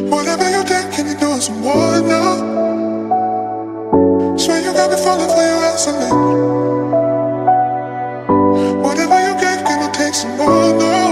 Whatever you did, can you do it some more now? Swear you got me falling for your isolation. Whatever you get, can you take some more now?